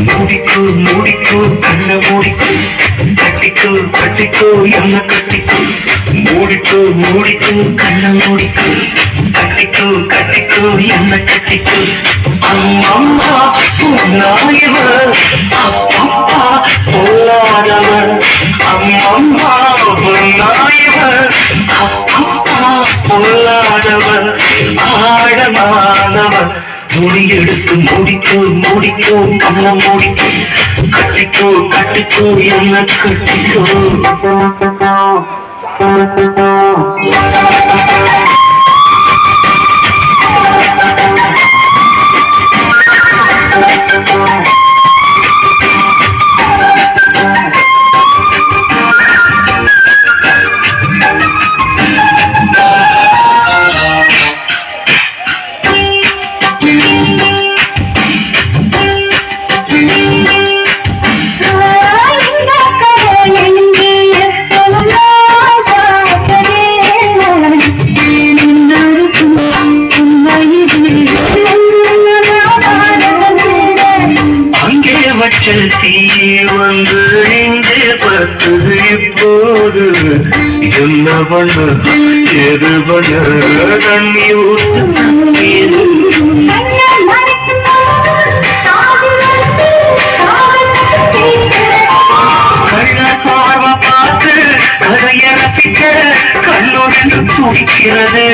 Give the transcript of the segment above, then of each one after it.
மூடிக்கோ மூடிக்கோ கண்ண மூடிக்கோ கட்டிக்கோ கட்டிக்கோ என்ன கட்டிக்கோ மூடிக்கோ மூடிக்கோ கண்ண மூடிக்கோ கட்டிக்கோ கட்டிக்கோ என்ன கட்டிக்கோ அம்மம்மா பொன்னாயவர் அப்பப்பா பொல்லாதவர் அம்மம்மா பொன்னாயவர் அப்பப்பா பொல்லாதவர் ஆழமானவர் மூடி எடுத்து மூடிக்கோ மூடிக்கோ கண்ண மூடிக்கோ கட்டிக்கோ கட்டிக்கோ என்ன கட்டிக்கோ தீ வந்து இங்கே பத்துது இப்போது என்ன பண்ண எது பண்ண தண்ணி ஊற்று கண்ண பார்வை பார்த்து கதைய ரசிக்க கண்ணோடு துடிக்கிறது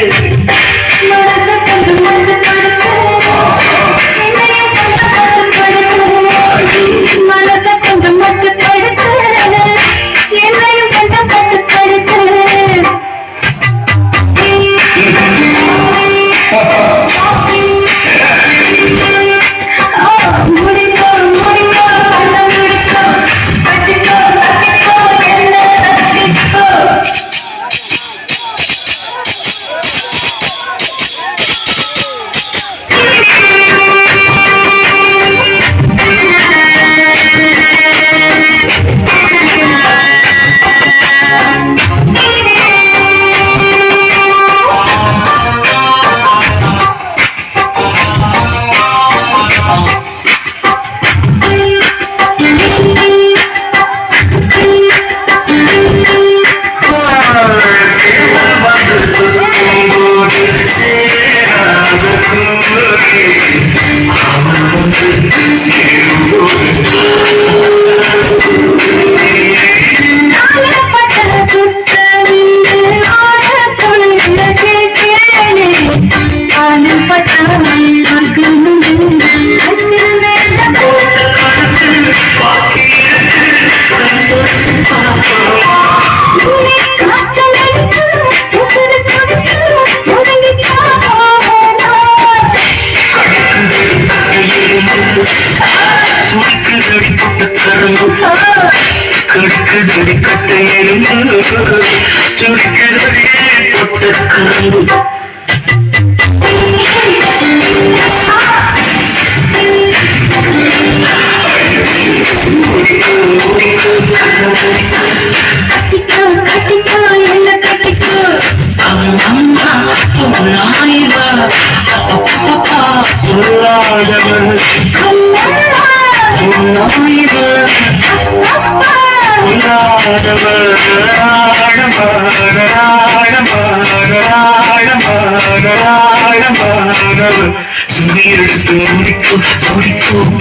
கடுக்குதடி கட்டை எறும்பு துடிக்குதடி பொட்ட கரும்பு எடுத்து முடிக்கும் முடிக்கும்